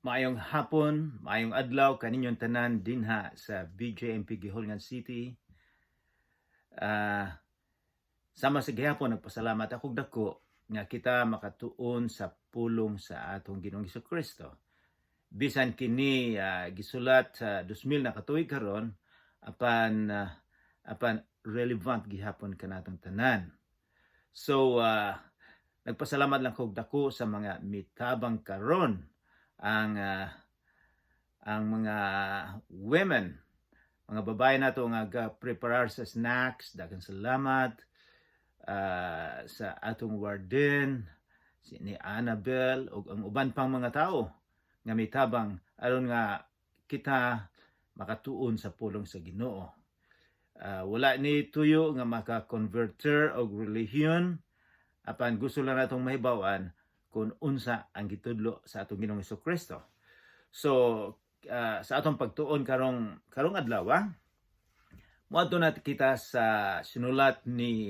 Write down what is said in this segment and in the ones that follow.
Maayong hapon, maayong adlaw kaninyong tanan dinha sa BJMP Giholngan City. Sama sa gihapon nagpasalamat akong dako nga kita makatuon sa pulong sa atong Ginoong Kristo. Bisan kini gisulat sa 2000 na katuig karon apan relevant gihapon kanatong tanan. So nagpasalamat lang kog dako sa mga mitabang karon ang mga women, mga babae nato nga preparar sa snacks. Daghang salamat sa atong warden si ni Annabel ug ang uban pang mga tao nga mitabang aron nga kita makatuon sa pulong sa Ginoo. Wala ni tuyo nga maka-converter og relihiyon, apan gusto lang natong mahibaw-an kung unsa ang gitudlo sa atong Ginoong Kristo. So sa atong pagtuon karong adlaw, moadto na kita sa sinulat ni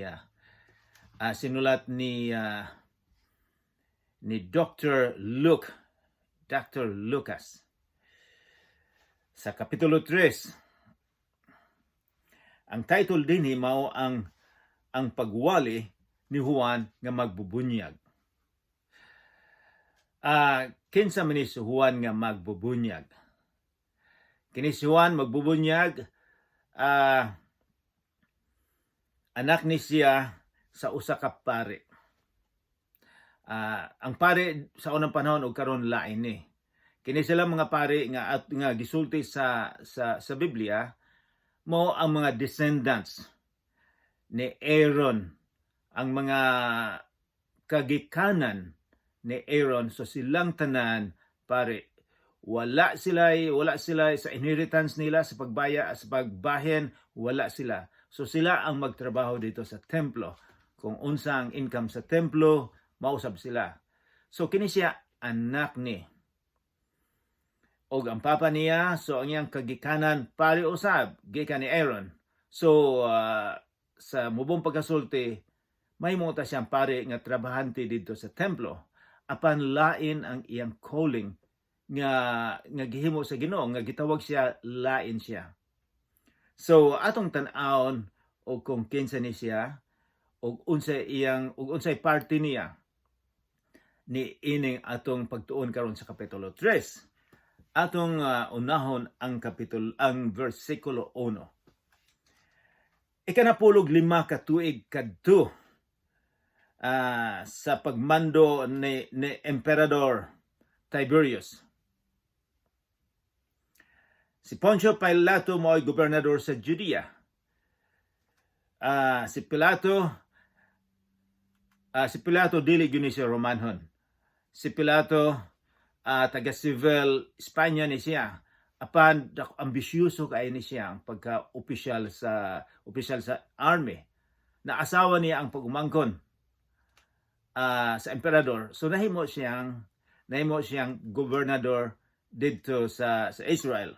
Dr. Lucas sa kapitulo 3. Ang title dinhi mao ang pagwali ni Juan nga magbubunyag. Kinsa man ni si Juan nga magbubunyag? Kini si Juan magbubunyag, anak ni siya sa usa ka pari. Ang pari sa unang panahon ug karon lain ni. Kini sila mga pari nga gisulti sa Biblia mo ang mga descendants ni Aaron, ang mga kagikanan ni Aaron. So silang tanan pare, wala sila sa inheritance nila, sa pagbahin, wala sila. So sila ang magtrabaho dito sa templo. Kung unsa ang income sa templo, mausab sila. So kini siya anak ni. Og ang papa niya, so ang iyang kagikanan pare usab gikan ni Aaron. So sa mubong pagkasulti, may mo ta siyang pare nga trabahante dito sa templo. Apan lain ang iyang calling nga gihimo sa Ginoo, nga gitawag siya, lain siya. So atong tan-awon og kung kinsa ni siya og unsay party niya ni ining atong pagtuon karon sa kapitulo 3. Atong unahon ang versikulo 1. Ikanapulog 5 ka tuig kadto sa pagmando ni Emperador Tiberius. Si Poncio Pilato mo'y gobernador sa Judea. Si Pilato dili gyud ni siya Romanhon. Si Pilato taga-civil Espanya ni siya. Apan ambisyoso kay ni siya ang pagka-opisyal sa army. Naasawa niya ang pag-umangkon sa emperador. So nahimo siyang gobernador dito sa Israel.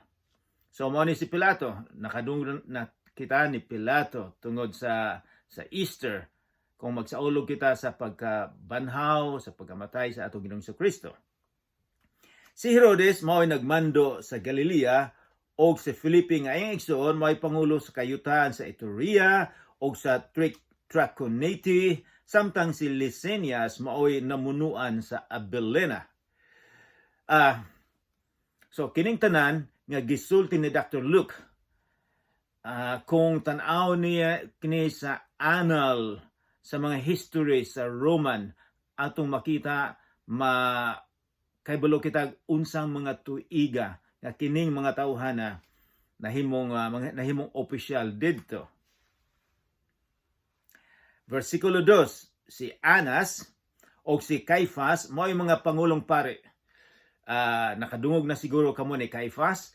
So mo ni si Pilato, nakadungog na kita ni Pilato tungod sa Easter, kung magsaulog kita sa pagkabanhaw, sa pagkamatay sa atong Ginoong Kristo. Si Herodes mao'y nagmando sa Galilea, og si Felipe nga iyang igsoon mao'y pangulo sa kayutan sa Iturea og sa Trachoniti, samtang si Lysanias mao'y namunuan sa Abilene. So kining tanan nga gisulti ni Dr. Luke, kung tan-aw niya kini sa annal, sa mga history sa Roman, atong makita kaybalo kita unsang mga tuiga nga kining mga tawhana nahimong opisyal didto. Versikulo 2, si Anas o si Caiphas mo'y mga pangulong pare. Nakadungog na siguro kamo ni Caiphas.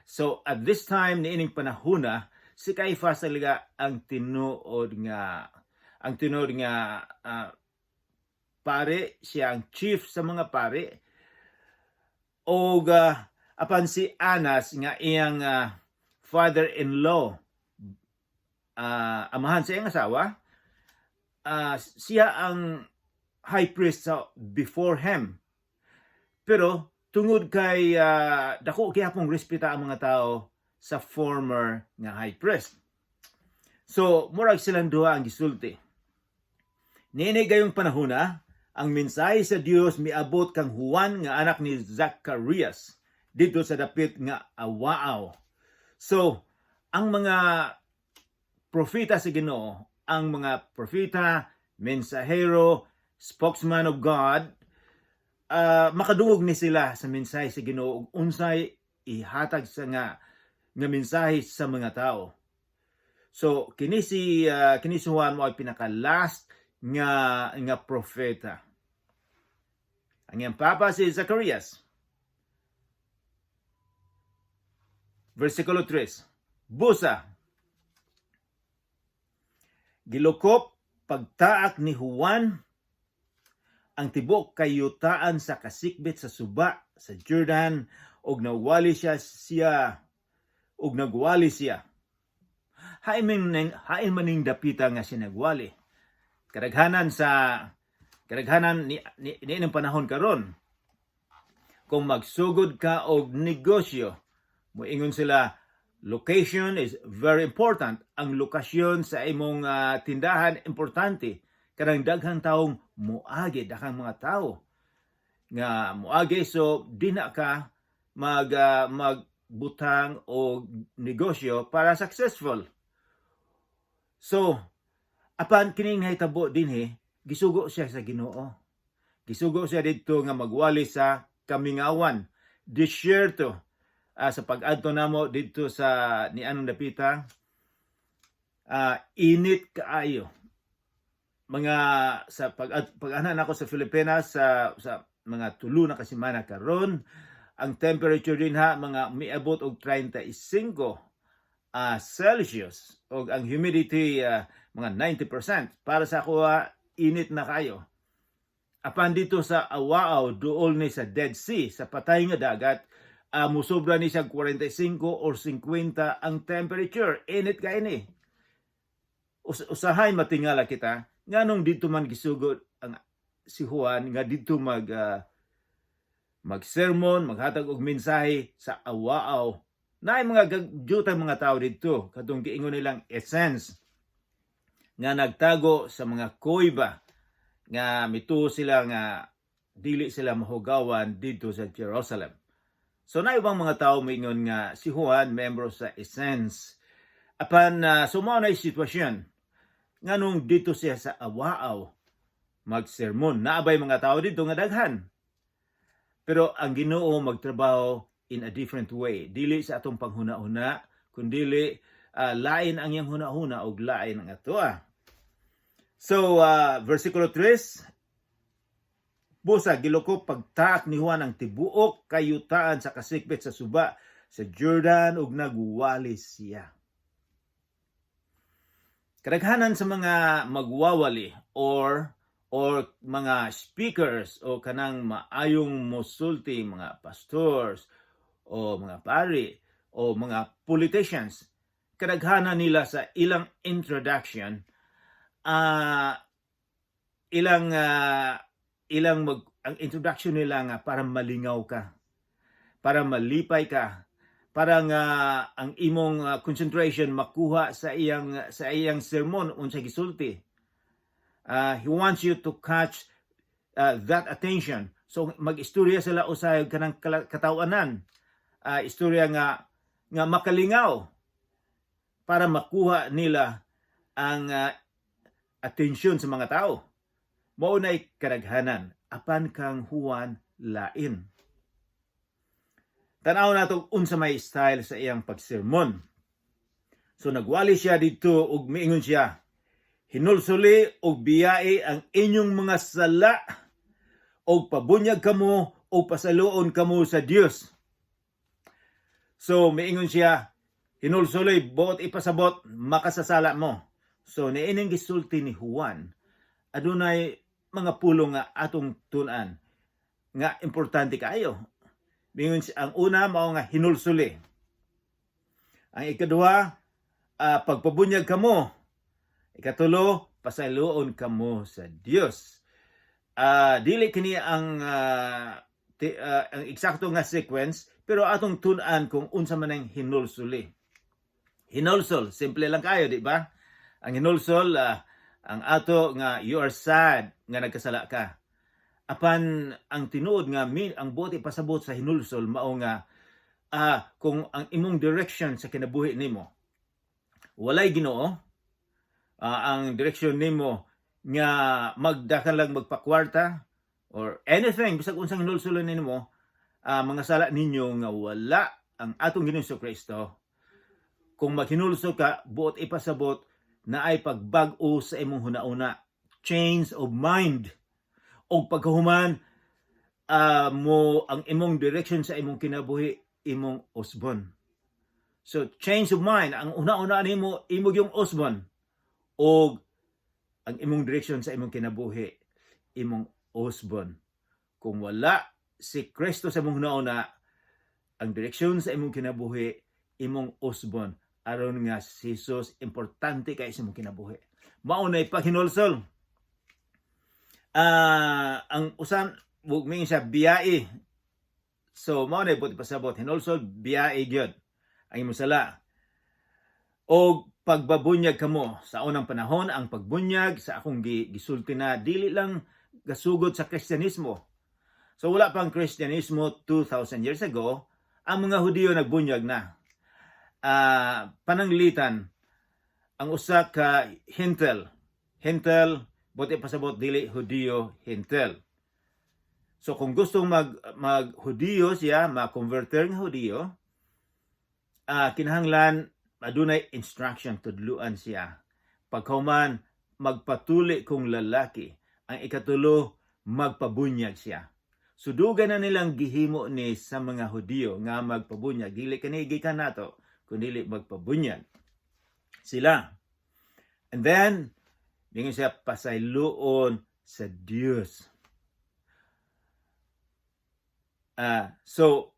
So at this time niining panahona, si Caiphas talaga ang tinuod nga pare, siya ang chief sa mga pare. O apan si Anas nga iyang father-in-law, amahan sa iyang asawa, siya ang high priest before him. Pero tungod kay dako gyapon respeta ang mga tao sa former nga high priest. So murag silang duha ang gisulti. Niini gayong panahona, ang mensahe sa Dios miabot kang Juan nga anak ni Zacarias dito sa dapit nga Awaaw. So ang mga propeta sa Ginoo, ang mga propeta, mensahero, spokesman of God, makadungog ni sila sa mensahe sa Ginoo ug unsay ihatag sa nga mensahe sa mga tao. So kini si Juan mo ay pinaka-last nga propeta. Ang iyang papa si Zacarias. Versikulo 3. Busa. Gilukop pagtaak ni Juan ang tibok kayutaan sa kasikbit sa suba sa Jordan og nagwali siya. Hain maning dapita nga siya nagwali. Kadaghanan ni ng panahon karon. Kung magsugod ka og negosyo, moingon sila, location is very important. Ang lokasyon sa imong tindahan importante. Kanang daghang taong muagi, daghang mga tao nga muagi, so di na ka magbutang o negosyo para successful. So apan kining nahitabo dinhi, gisugo siya sa Ginoo. Gisugo siya didto nga magwali sa kamingawan. Disyerto sa pag-adto namo didto sa nianong dapita, init kaayo. Mga sa pag-ana nako sa Pilipinas sa mga tulo na kasimana karon, ang temperature din mga miabot og 35 Celsius og ang humidity mga 90%. Para sa ako init na kayo. Apan dito sa Awaaw, duol ni sa Dead Sea, sa patay nga dagat, musobra ni siya 45 or 50 ang temperature. Init ka ini. Usahay matingala kita, nganong dito man gisugod ang si Juan nga dito mag-sermon, maghatag og mensahe sa Awaaw. Naay mga jutang mga tao dito, katong giingon nilang essence nga nagtago sa mga kuiba nga mituo sila nga dili sila mahugawan dito sa Jerusalem. So na ibang mga tao moingon nga si Juan membro sa essence. Apan sumao na sitwasyon nganong dito siya sa Awaaw magsermon. Naabay mga tao dito nga daghan. Pero ang Ginoo magtrabaho in a different way. Dili sa atong panghuna-huna, kundi lain ang iyang huna-huna o lain ang atoa. So, versikulo 3, busa, giloko pagtaak ni Juan ang tibuok kayutaan sa kasikbit sa suba sa Jordan ug nagwali siya. Kadaghanan sa mga magwawali or mga speakers o kanang maayong mosulti, mga pastors o mga pari o mga politicians, kadaghanan nila sa ilang introduction ang introduction nila nga para malingaw ka, para malipay ka, para nga ang imong concentration makuha sa iyang sermon unsay gisulti. He wants you to catch that attention. So mag-istorya sila usay kanang katawanan. Istorya nga makalingaw para makuha nila ang atensyon sa mga tao. Mao nay kadaghanan apan kang Juan lain. Tanaw nato unsa may style sa iyang pagsermon. So nagwali siya dito ug miingon siya, hinulsuli og biyai ang inyong mga sala og pabunyag kamo og pasaluon kamo sa Dios. So miingon siya, hinulsuli buot ipasabot makasasala mo. So niining gisulti ni Juan, adunay mga pulong nga atong tun-an nga importante kaayo. Mingon ang una mao nga hinulsuli. Ang ikaduha, pagpabunyag kamo. Ikatulo, pasaluon kamo sa Dios. Dili kini ang ang eksakto nga sequence, pero atong tun-an kung unsa man ang hinulsuli. Hinulsol, simple lang kayo, di ba? Ang hinulsol, ang ato nga you are sad nga nagkasala ka. Apan ang tinuod nga ang buot ipasabot sa hinulsol mao nga kung ang imong direction sa kinabuhi nimo walay Ginoo, ang direction nimo nga magdakan lang magpakwarta or anything bisag unsang hinulsulan nimo, mga sala ninyo nga wala ang atong Ginoong Kristo. Kung maghinulsol ka, buot ipasabot na ay pagbag-o sa imong hunauna, change of mind, o pagkahuman mo ang imong direction sa imong kinabuhi, imong usbon. So, change of mind, ang una-una nimo imong yung usbon, o ang imong direction sa imong kinabuhi, imong usbon. Kung wala si Kristo sa imong hunauna, ang direksyon sa imong kinabuhi, imong usbon, aron nga si Jesus importante kay sa imong kinabuhi. Mao nay paghinulsol. Ang usan bugming sa biyae. So mao nay buti pasabot hinulsol biyae gyud ang imong sala. O pagbabunyag kamo sa unang panahon, ang pagbunyag sa akong gisulti na dili lang gasugod sa Kristyanismo. So wala pang Kristyanismo 2,000 years ago, ang mga Hudiyo nagbunyag na. Pananglitan ang usa ka Hintel buti pasabot dili Hudiyo Hintel. So kung gusto mag Hudiyo siya, ma-converter nga Hudiyo, kinahanglan adunay instruction tudluan siya. Paghuman magpatuli kung lalaki, ang ikatulo magpabunyag siya. Sudugan na nilang gihimo ni sa mga Hudiyo nga magpabunyag, dili kani gikan nato kundi magpabunyag sila. And then, dingon siya pasayloon sa Dios. So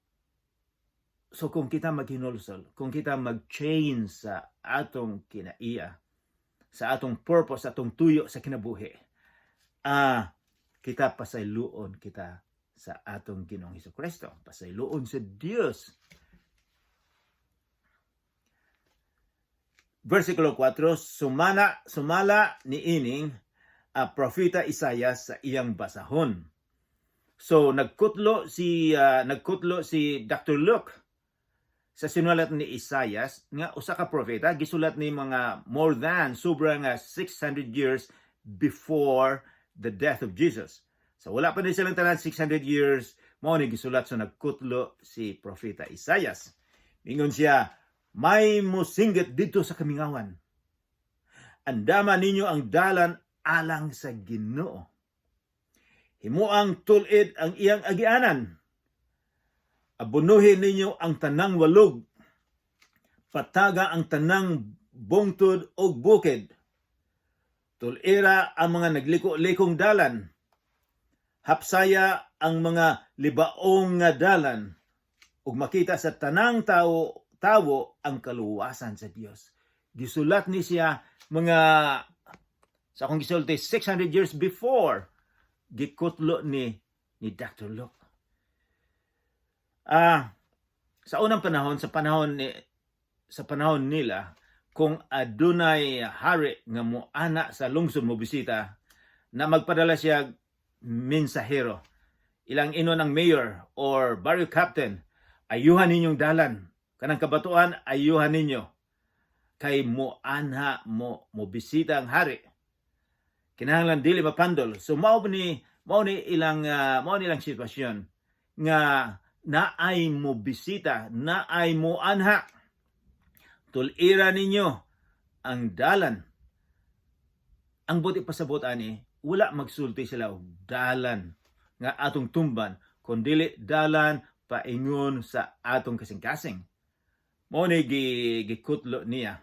kung kita maghinulsol, kung kita mag-change sa atong kinaiya, sa atong purpose, sa atong tuyo sa kinabuhi, kita pasayloon kita sa atong Ginoong Hesukristo, pasayloon sa Dios. Versikulo 4, sumala ni ining propeta Isaias sa iyang basahon. So nagkutlo si Dr. Luke sa sinulat ni Isaias nga usa ka propeta gisulat ni mga more than sobrang 600 years before the death of Jesus. So wala pa din silang tanan 600 years mao ni gisulat, so nagkutlo si propeta Isaias. Mingon siya, may musinggit dito sa kamingawan. Andama ninyo ang dalan alang sa Ginoo. Himuang tulid ang iyang agianan. Abunuhin ninyo ang tanang walog. Pataga ang tanang bungtod o bukid. Tulira ang mga nagliko-likong dalan. Hapsaya ang mga libaong nga dalan. Ug makita sa tanang tawo ang kaluwasan sa Dios. Gisulat ni siya mga sa akong gisulti 600 years before gikutlo ni Dr. Luke. Sa unang panahon, sa panahon nila, kung adunay hari nga moana sa lungsod mo bisita, na magpadala siya mensahero. Ilang inon ang mayor or barrio captain, ayuhan ninyong dalan. Kanang kabatuan, ayuhan ninyo. Kay moanha mo bisita ang hari. Kinahanglan dili mapandol. So mao ni ilang sitwasyon nga naay mo bisita, naay mo anha. Tulira ninyo ang dalan. Ang buti pasabot ani, wala magsulti sila og dalan nga atong tumban, kundi dalan paingon sa atong kasing-kasing. Mao ni gikutlo niya.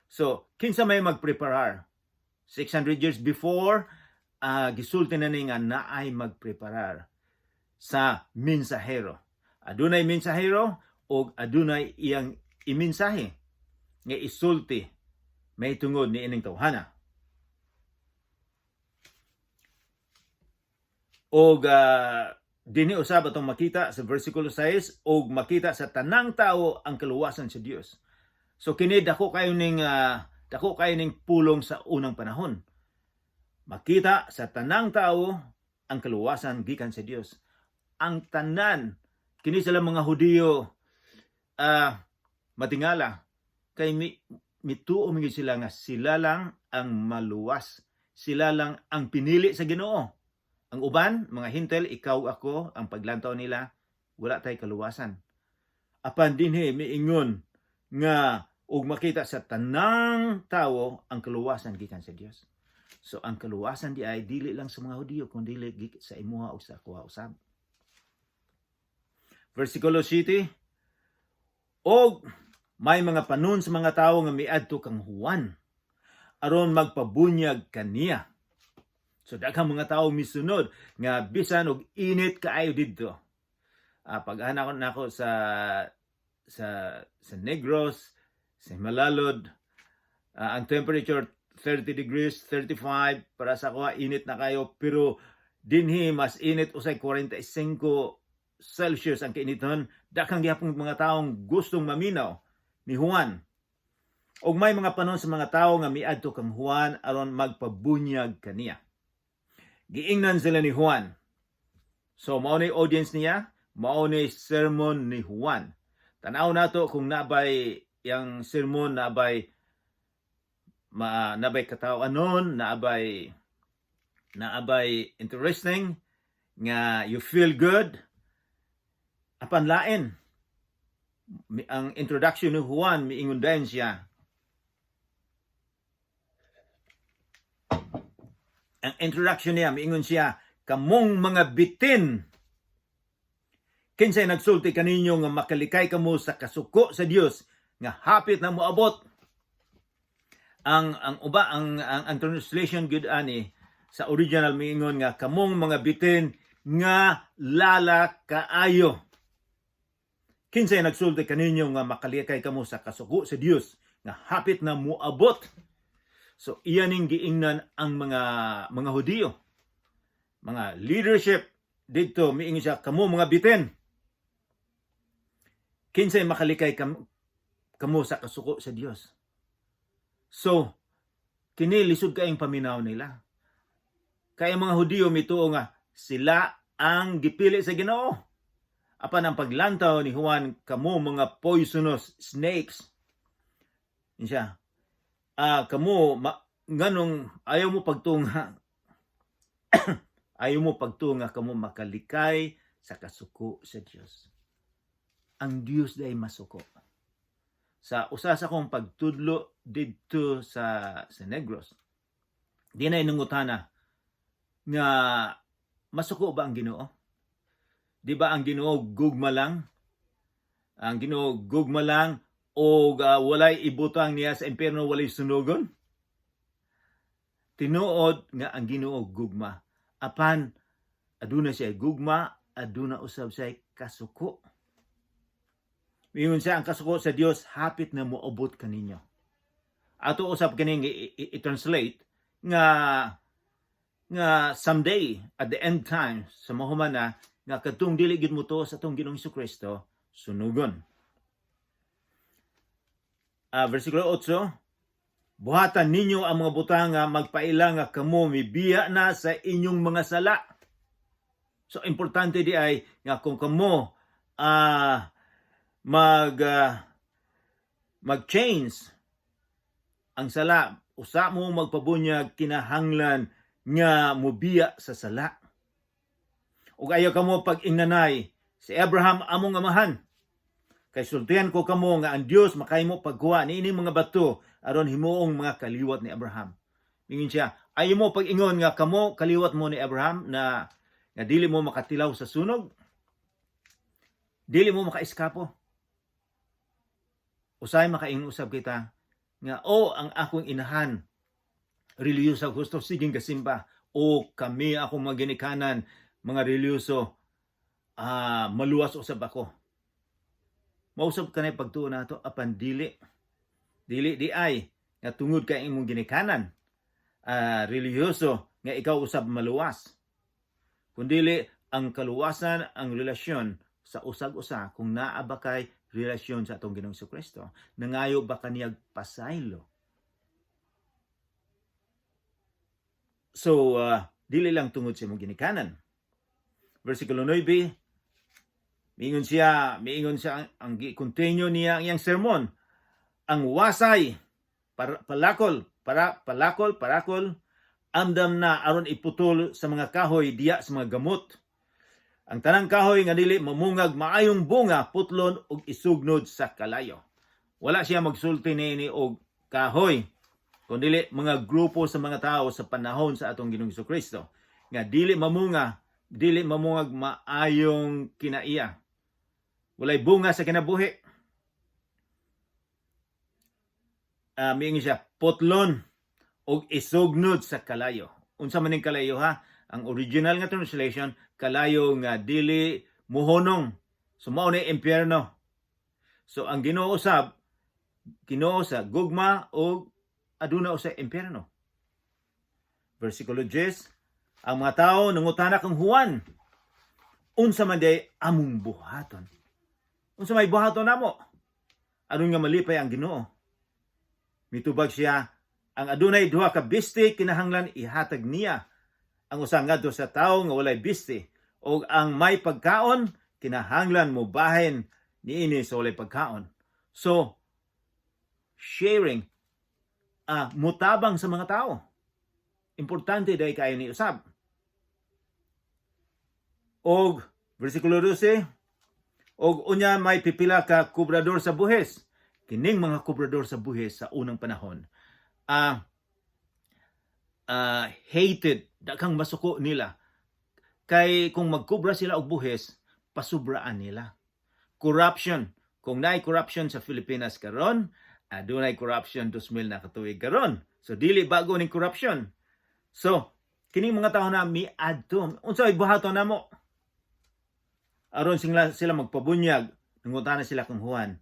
So, kinsa may magpreparar? 600 years before, gisulti na ni nga naay magpreparar sa mensahero. Adunay mensahero o adunay iyang imensahe nga isulti may tungod ni ining tawhana. O dinhi usab atong makita sa versikulo 6 og makita sa tanang tao ang kaluwasan sa Dios. So kini dako kayo ning pulong sa unang panahon. Makita sa tanang tao ang kaluwasan gikan sa Dios. Ang tanan kini sila mga Hudiyo matingala kay mituo mi sila nga sila lang ang maluwas. Sila lang ang pinili sa Ginoo. Ang uban, mga hintel, ikaw, ako, ang paglantaw nila, wala tay kaluwasan. Apan dinhi miingon nga ug makita sa tanang tawo ang kaluwasan gikan sa Dios. So ang kaluwasan di ay dili lang sa mga Hudiyo kundi dili sa imuha ug sa kuha usab. Versikulo 7, og may mga panon sa mga tawo nga miadto kang Juan aron magpabunyag kaniya. So daghang mga tawo misunod nga bisan og init kaayo didto. Pag-anak nako sa Negros, sa Malalod, ang temperature 30 degrees, 35 para sa kuha init na kayo, pero dinhi mas init usay 45 Celsius ang kainiton. Daghang gyapon mga taong gustong maminaw ni Juan. Og may mga panon sa mga tawo nga miadto kang Juan aron magpabunyag kaniya. Giingnan sila ni Juan. So mao ni audience niya, mao ni sermon ni Juan. Tanaw nato kung nabay yang sermon nabay katao-anon, naabay interesting nga you feel good. Apan lain ang introduction ni Juan miingon din siya. Ang introduction niya, miingon siya, kamong mga bitin. Kinsay nagsulti kaninyo nga makalikay kamo sa kasuko sa Dios nga hapit na moabot. Ang translation gud ani sa original miingon nga kamong mga bitin nga lala kaayo. Kinsay nagsulti kaninyo nga makalikay kamo sa kasuko sa Dios nga hapit na moabot. So iyan ning giingnan ang mga Hudiyo. Mga leadership dito miingon siya kamo mga bitin. Kinsay makalikay kamo sa kasuko sa Dios. So kini lisod kaayong paminaw nila. Kaya mga Hudiyo mituo nga sila ang gipili sa Ginoo. Apan ang paglantaw ni Juan kamo mga poisonous snakes. Siya. Kamo nganong ayaw mo pagtunga kamo makalikay sa kasuko sa Dios. Ang Dios day masuko. Sa usa sa kong pagtudlo didto sa Negros, di na inungutana nga masuko ba ang Ginoo? Di ba ang Ginoo gugma lang? Ang Ginoo gugma lang o walay ibutang niya sa impyerno, walay sunugon? Tinuod nga ang Ginoo gugma. Apan aduna siya gugma, aduna usab siya kasuko. Miingon siya ang kasuko sa Dios hapit na moabot kaninyo. Ato usab kaning i-translate nga someday at the end time sa mahuman na nga kadtong dili gid mo to sa atong Ginoong Jesucristo sunugon. Versikulo 8, buhatan ninyo ang mga butang nga magpaila nga kamo mibiya na sa inyong mga sala. So importante di ay nga kung kamo mag-change ang sala, usa mo magpabunyag kinahanglan nga mubiya sa sala. Ug ayaw kamo pag-ingnanay si Abraham among amahan. Kay sultihan ko kamo nga ang Dios makahimo pagkuha niini mga bato aron himuong mga kaliwat ni Abraham. Ingin siya, ayaw mo pag-ingon nga kamo kaliwat mo ni Abraham na dili mo makatilaw sa sunog, dili mo makaiskapo. Usay makainusab kita nga ang akong inahan reliyoso gusto siging gasimba o kami akong mga ginikanan mga reliyoso maluwas usab ako. Mausab kanay pagtuo nato apan dili di ay nga tungod kay imong ginikanan reliyoso nga ikaw usab maluwas. Kundili ang kaluwasan ang relasyon sa usag-usa kung naa ba kay relasyon sa atong Ginoong Kristo. Nangayo ba kaniyag pasaylo? So, dili lang tungod sa imong ginikanan. Versikulo 9, miingon siya ang continue niya ang iyang sermon. Ang wasay, parakol, amdam na aron iputol sa mga kahoy diya sa mga gamot. Ang tanang kahoy nga dili mamungag maayong bunga putlon ug isugnod sa kalayo. Wala siya magsulti niini og kahoy, kundi mga grupo sa mga tao sa panahon sa atong Ginoong Kristo nga dili mamungag maayong kinaiya. Walay bunga sa kinabuhi. Miingon siya putlon ug isugnod sa kalayo. Unsa man ning kalayo ha? Ang original nga translation, kalayo nga dili muhonong. So mao ni impyerno. So ang Ginoo sa gugma o aduna sa impyerno. Versikulo 10, ang mga tao nangutana kang Juan, unsa man day among buhaton? Unsa may buhaton namo? Aron nga malipay ang Ginoo. Mitubag siya, ang adunay duha ka bisti kinahanglan ihatag niya. Ang usa ngadto sa tawo nga walay bisti, o ang may pagkaon kinahanglan mo bahin niini sa walay pagkaon. So, sharing, mutabang sa mga tao. Importante dahil kayo ni usab. Og, versikulo 12, og unya may pipila ka kubrador sa buhis. Kining mga kubrador sa buhis sa unang panahon, hated, dakang masuko nila. Kay kung magkubra sila og buhis, pasubraan nila. Corruption. Kung naay corruption sa Pilipinas karon, adunay corruption 2000 na katuig karon. So dili bago ning corruption. So kining mga tawo na miadto, unsa ay buhaton namo? Aron sila magpabunyag, nangutana sila kang Juan,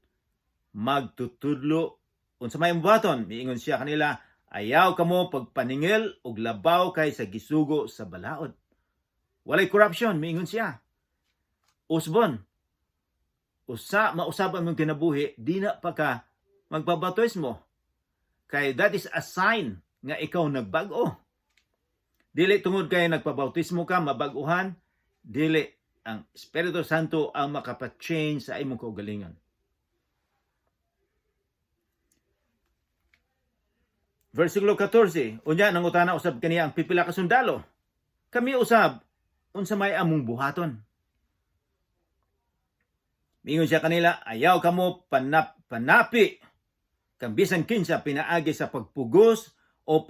magtutudlo unsa may buhaton? Miingon siya kanila, ayaw kamo pagpaningil og labaw kay sa gisugo sa balaod. Walay corruption, miingon siya. Usbon, mausab ang mong kinabuhi, di na pa ka magpabautismo. Kay that is a sign nga ikaw nagbago. Dili tungod kay nagpabautismo ka, mabaguhan, dili ang Espiritu Santo ang makapa-change sa imong kaugalingon. Versikulo 14, unya nangutana usab kaniya ang pipila ka sundalo. Kami usab, unsa may among buhaton? Mingon siya kanila, ayaw kamo panapi kang bisan kinsa pinaagi sa pagpugos o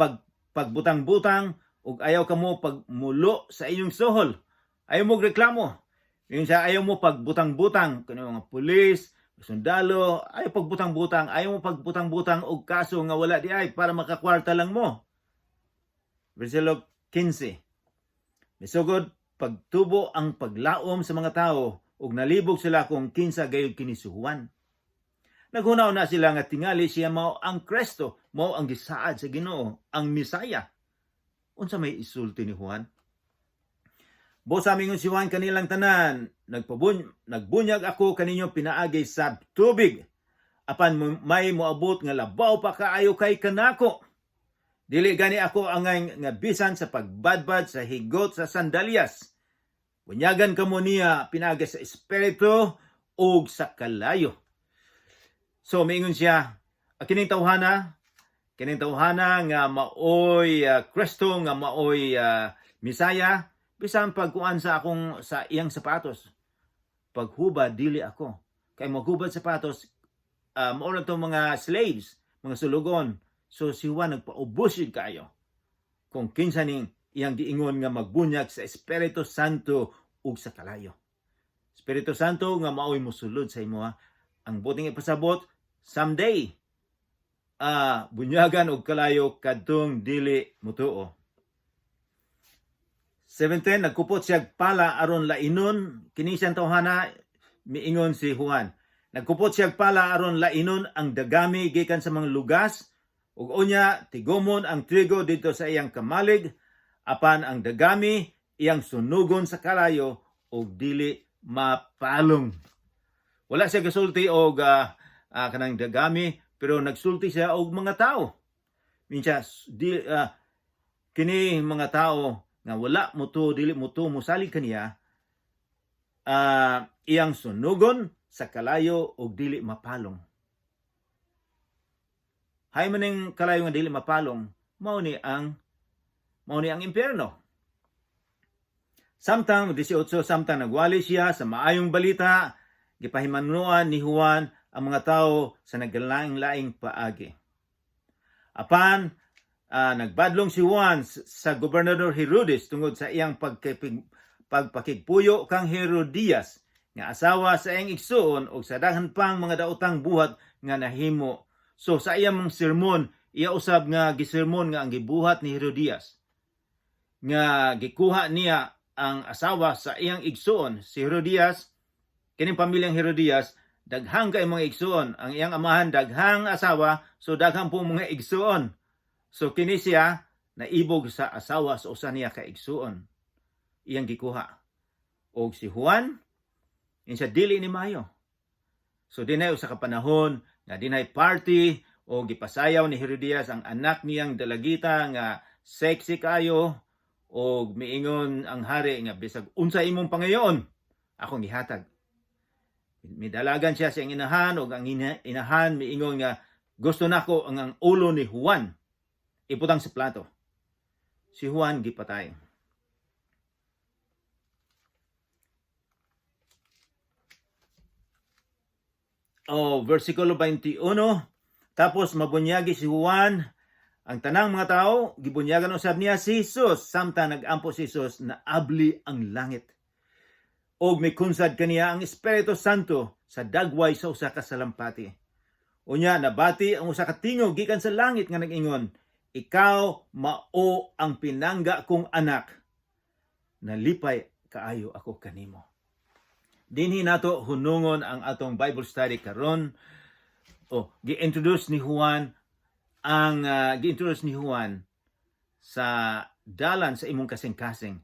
pagbutang-butang ug ayaw kamo pagmulo sa inyong sohol. Ayaw mo reklamo. Mingon siya, ayaw mo pagbutang-butang kani mga pulis, sundalo, ayaw mo pagbutang-butang og kaso nga wala di ay para makakwarta lang mo. Versikulo 15. Misugod pagtubo ang paglaom sa mga tao ug nalibog sila kung kinsa gayud kini si Juan. Naghunaw na sila nga tingali siya mao ang Kristo, mao ang gisaad sa Ginoo, ang Misaya. Unsa may isulti ni Juan? Bosa mingon si Juan kanilang tanan, nagbunyag ako kaninyo pinaagi sa tubig. Apan may moabot nga labaw pa kaayo kay kanako. Dili gani ako angay nga bisan sa pagbadbad sa higot sa sandalyas. Bunyagan kamo niya pinaagi sa espiritu ug sa kalayo. So miingon siya, kining tawhana nga maoy Kristo, nga maoy Misaya, bisan pagkuan sa iyang sapatos. Paghubad dili ako. Kay maghubad sapatos, mao na tong mga slaves, mga sulugon. So si Juan nagpaubos yun kayo. Kung kinsa ning iyang giingon nga magbunyag sa Espiritu Santo ug sa kalayo. Espiritu Santo nga maoy mosulod sa imo ha. Ang buting ipasabot, someday, bunyagan og kalayo kadtong dili mutuo. 17, nagkupot siya pala aron lainon, kini siyang tawhana, miingon si Juan. Nagkupot siya pala aron lainon ang dagami gikan sa mga lugas, ug unya tigomon ang trigo dito sa iyang kamalig, apan ang dagami iyang sunugon sa kalayo og dili mapalong. Wala siya gasulti og kanang dagami, pero nagsulti siya og mga tao. Minsan kini mga tao nga wala mo to, dili mo to musalig kaniya, iyang sunugon sa kalayo og dili mapalong. Hay maning kalayo nga dili mapalong, mao ni ang impyerno. Samtang 18, samtang nagwali siya sa maayong balita, gipahimanuan ni Juan ang mga tao sa naglaing-laing paagi. Apan nagbadlong si Juan sa Gobernador Herodes tungod sa iyang pagpakigpuyo kang Herodias nga asawa sa iyang igsuon o sa daghan pang mga daotang buhat nga nahimo. So sa iyang sermon, iya usab nga gisermon nga ang gibuhat ni Herodias nga gikuha niya ang asawa sa iyang igsuon. Si Herodias, kining pamilyang Herodias, daghang kay mga igsuon. Ang iyang amahan daghang asawa, so daghang po mga igsuon. So kini siya naibog sa asawa sa usa niya ka igsuon. Iyang gikuha. O si Juan, insa dili ni mayo. So dinay usa ka panahon nga dinay party o gipasayaw ni Herodias ang anak niyang dalagita nga sexy kayo o miingon ang hari nga bisag unsa imong pangayoon akong gihatag. Midalagan siya sa iyang inahan o ang inahan miingon nga gusto nako ang ulo ni Juan iputang sa plato. Si Juan gipatay. Versikulo 21, tapos mabunyagi si Juan ang tanang mga tao, gibunyagan usab niya si Jesus, samtang nagampo si Jesus na abli ang langit. Og mikunsad kaniya ang Espiritu Santo sa dagway sa usa ka salampati. Unya nabati ang usa ka tingog gikan sa langit nga nag-ingon, ikaw mao ang pinangga kong anak, nalipay kaayo ako kanimo. Dinhi nato hunungon ang atong Bible study karon. Gi-introduce ni Juan sa dalan sa imong kasing-kasing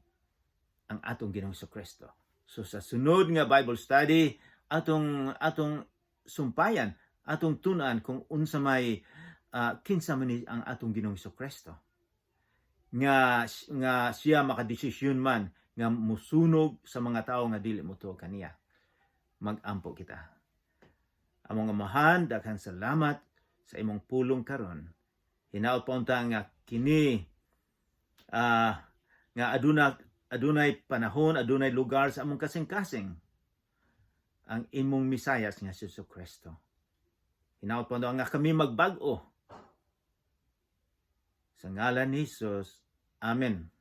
ang atong Ginoong Kristo. So sa sunod nga Bible study, atong sumpayan, atong tun-an kung unsa may kinsa man ang atong Ginoong Kristo. Nga siya makadesisyon man nga musunog sa mga tao nga dili motuo kaniya. Mag-ampo kita. Among amahan, daghang salamat sa imong pulong karon. Hinaot pa unta nga kini nga adunay panahon, adunay lugar sa among kasing-kasing ang imong Misayas nga Hesus Kristo. Hinaot pa unta nga kami magbag-o. Sa ngalan ni Jesus. Amen.